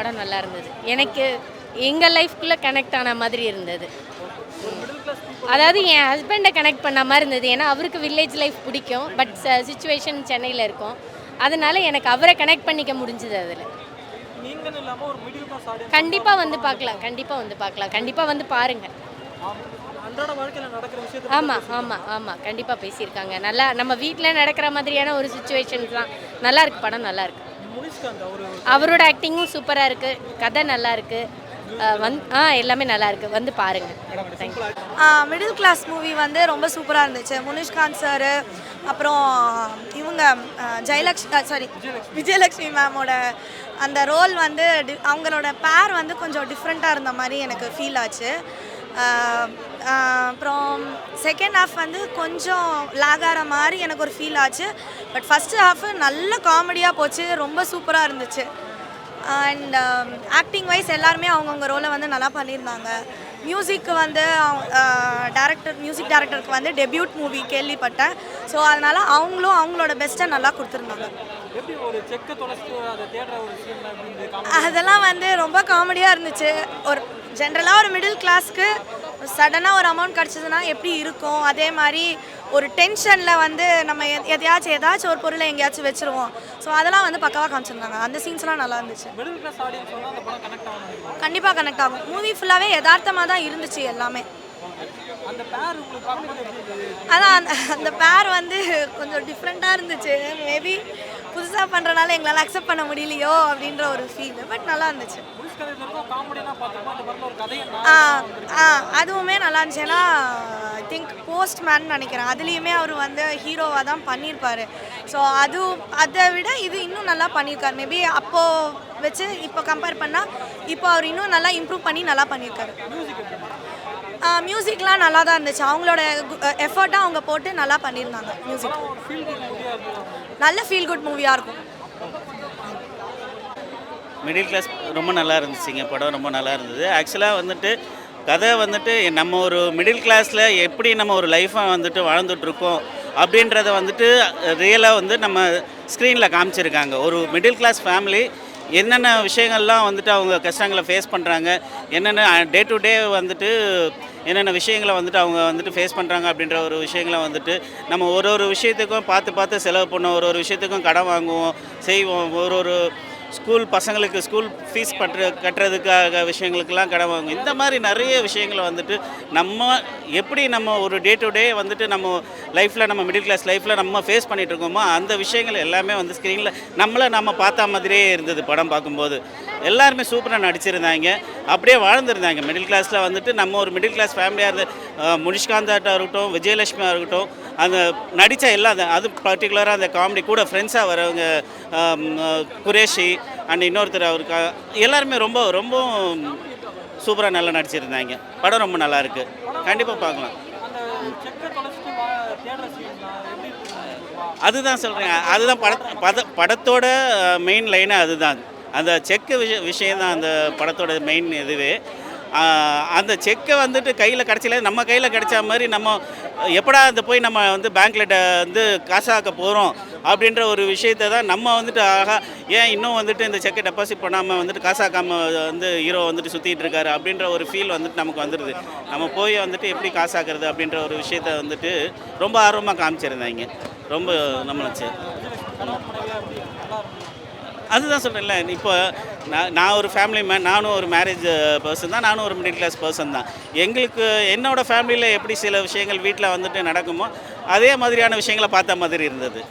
படம் நல்லா இருந்தது. எனக்கு எங்கள் லைஃப்குள்ளே கனெக்ட் ஆன மாதிரி இருந்தது. அதாவது என் ஹஸ்பண்டை கனெக்ட் பண்ண மாதிரி இருந்தது. ஏன்னா அவருக்கு வில்லேஜ் லைஃப் பிடிக்கும். பட் சிச்சுவேஷன் சென்னையில் இருக்கும். அதனால எனக்கு அவரை கனெக்ட் பண்ணிக்க முடிஞ்சுது அதில். கண்டிப்பாக வந்து பார்க்கலாம், கண்டிப்பாக வந்து பார்க்கலாம், கண்டிப்பாக வந்து பாருங்கள். ஆமாம் ஆமாம் ஆமாம் கண்டிப்பாக பேசியிருக்காங்க. நல்லா நம்ம வீட்டில் நடக்கிற மாதிரியான ஒரு சுச்சுவேஷன்ஸ் தான். நல்லா இருக்கு, படம் நல்லா இருக்கு. அவரோட ஆக்டிங்கும் சூப்பராக இருக்குது, கதை நல்லா இருக்குது. எல்லாமே நல்லா இருக்குது, வந்து பாருங்கள். தேங்க்யூ. மிடில் கிளாஸ் மூவி வந்து ரொம்ப சூப்பராக இருந்துச்சு. முனிஷ்காந்த் சார், அப்புறம் இவங்க விஜயலக்ஷ்மி மேமோட அந்த ரோல் வந்து அவங்களோட பேர் வந்து கொஞ்சம் டிஃப்ரெண்ட்டாக இருந்த மாதிரி எனக்கு ஃபீல் ஆச்சு. அப்புறம் செகண்ட் ஹாஃப் வந்து கொஞ்சம் லாக் ஆகிற மாதிரி எனக்கு ஒரு ஃபீல் ஆச்சு. பட் ஃபஸ்ட்டு ஹாஃபு நல்ல காமெடியாக போச்சு, ரொம்ப சூப்பராக இருந்துச்சு. அண்ட் ஆக்டிங் வைஸ் எல்லாருமே அவங்கவுங்க ரோலை வந்து நல்லா பண்ணியிருந்தாங்க. மியூசிக்கு வந்து மியூசிக் டைரக்டருக்கு வந்து டெபியூட் மூவி கேள்விப்பட்டேன். ஸோ அதனால் அவங்களும் அவங்களோட பெஸ்ட்டை நல்லா கொடுத்துருந்தாங்க. அதெல்லாம் வந்து ரொம்ப காமெடியாக இருந்துச்சு. ஒரு ஜென்ரலாக ஒரு மிடில் கிளாஸ்க்கு சடனாக ஒரு அமௌண்ட் கிடச்சிதுன்னா எப்படி இருக்கும், அதே மாதிரி ஒரு டென்ஷனில் வந்து நம்ம ஏதாச்சும் ஒரு பொருளை எங்கேயாச்சும் வச்சுருவோம். ஸோ அதெல்லாம் வந்து பக்காவாக காமிச்சிருந்தாங்க. அந்த சீன்ஸ்லாம் நல்லா இருந்துச்சு. கண்டிப்பாக கனெக்ட் ஆகும். மூவி ஃபுல்லாகவே யதார்த்தமாக தான் இருந்துச்சு எல்லாமே. அதான் அந்த பேர் வந்து கொஞ்சம் டிஃப்ரெண்ட்டாக இருந்துச்சு. மேபி புதுசாக பண்ணுறனால எங்களால் அக்செப்ட் பண்ண முடியலையோ அப்படின்ற ஒரு ஃபீல். பட் நல்லா இருந்துச்சு. அதுவுமே நல்லா இருந்துச்சு. ஏன்னா ஐ திங்க் போஸ்ட்மேன் நினைக்கிறேன், அதுலேயுமே அவர் வந்து ஹீரோவாக தான் பண்ணியிருப்பார். ஸோ அதை விட இது இன்னும் நல்லா பண்ணியிருக்காரு. மேபி அப்போது வச்சு இப்போ கம்பேர் பண்ணால் இப்போ அவர் இன்னும் நல்லா இம்ப்ரூவ் பண்ணி நல்லா பண்ணியிருக்காரு. மியூசிக்லாம் நல்லா தான் இருந்துச்சு. அவங்களோட எஃபர்ட்டாக அவங்க போட்டு நல்லா பண்ணியிருந்தாங்க. மியூசிக் நல்ல ஃபீல் குட் மூவியாக இருக்கும். மிடில் கிளாஸ் ரொம்ப நல்லா இருந்துச்சுங்க. படம் ரொம்ப நல்லா இருந்தது. ஆக்சுவலாக வந்துட்டு கதை வந்துட்டு நம்ம ஒரு மிடில் கிளாஸில் எப்படி நம்ம ஒரு லைஃப்பை வந்துட்டு வாழ்ந்துட்டுருக்கோம் அப்படின்றத வந்துட்டு ரியலாக வந்து நம்ம ஸ்க்ரீனில் காமிச்சிருக்காங்க. ஒரு மிடில் கிளாஸ் ஃபேமிலி என்னென்ன விஷயங்கள்லாம் வந்துட்டு அவங்க கஷ்டங்களை ஃபேஸ் பண்ணுறாங்க, என்னென்ன டே டு டே வந்துட்டு என்னென்ன விஷயங்களை வந்துட்டு அவங்க வந்துட்டு ஃபேஸ் பண்ணுறாங்க அப்படின்ற ஒரு விஷயங்களை வந்துட்டு நம்ம ஒரு விஷயத்துக்கும் பார்த்து செலவு பண்ணோம், ஒரு விஷயத்துக்கும் கடன் வாங்குவோம், செய்வோம். ஒரு ஸ்கூல் பசங்களுக்கு ஸ்கூல் ஃபீஸ் கட்டுறதுக்காக விஷயங்களுக்கெல்லாம் கடன் வாங்குவோம். இந்த மாதிரி நிறைய விஷயங்களை வந்துட்டு நம்ம எப்படி நம்ம ஒரு டே டு டே வந்துட்டு நம்ம லைஃப்பில் நம்ம மிடில் கிளாஸ் லைஃப்பில் நம்ம ஃபேஸ் பண்ணிகிட்டு இருக்கோமோ அந்த விஷயங்கள் எல்லாமே வந்து ஸ்க்ரீனில் நம்ம பார்த்தா மாதிரியே இருந்தது. படம் பார்க்கும்போது எல்லாருமே சூப்பராக நடிச்சிருந்தாங்க, அப்படியே வாழ்ந்துருந்தாங்க. மிடில் கிளாஸில் வந்துட்டு நம்ம ஒரு மிடில் கிளாஸ் ஃபேமிலியாக இருந்த முனிஷ்காந்தாட்டாக இருக்கட்டும், விஜயலட்சுமியாக இருக்கட்டும், அந்த நடித்த எல்லாம் அது பர்டிகுலராக அந்த காமெடி கூட ஃப்ரெண்ட்ஸாக வரவங்க குரேஷி அண்ட் இன்னொருத்தர் அவருக்கு எல்லாருமே ரொம்ப ரொம்ப சூப்பராக நல்லா நடிச்சிருந்தாங்க. படம் ரொம்ப நல்லா இருக்குது, கண்டிப்பாக பார்க்கலாம். அதுதான் சொல்கிறேன், அதுதான் படத்தோட மெயின் லைனு அதுதான். அந்த செக்கு விஷயம் தான் அந்த படத்தோட மெயின் இதுவே. அந்த செக்கை வந்துட்டு கையில் கிடச்சல நம்ம கையில் கிடைச்ச மாதிரி நம்ம எப்படா அந்த போய் நம்ம வந்து பேங்க்கில் வந்து காசாக்க போகிறோம் அப்படின்ற ஒரு விஷயத்தை தான் நம்ம வந்துட்டு ஏன் இன்னும் வந்துட்டு இந்த செக்கை டெபாசிட் பண்ணாமல் வந்துட்டு காசாக்காமல் வந்து ஹீரோ வந்துட்டு சுற்றிட்டு இருக்காரு அப்படின்ற ஒரு ஃபீல் வந்துட்டு நமக்கு வந்துடுது. நம்ம போய் வந்துட்டு எப்படி காசாக்குறது அப்படின்ற ஒரு விஷயத்தை வந்துட்டு ரொம்ப ஆர்வமாக காமிச்சிருந்தாங்க. ரொம்ப நம்மளுச்சு. அதுதான் சொல்கிறேன்ல, இப்போ நான் ஒரு ஃபேமிலி மேன், நானும் ஒரு மேரேஜ் பர்சன் தான், நானும் ஒரு மிடில் கிளாஸ் பர்சன் தான். எங்களுக்கு என்னோடய ஃபேமிலியில் எப்படி சில விஷயங்கள் வீட்டில் வந்துட்டு நடக்குமோ அதே மாதிரியான விஷயங்களை பார்த்த மாதிரி இருந்தது.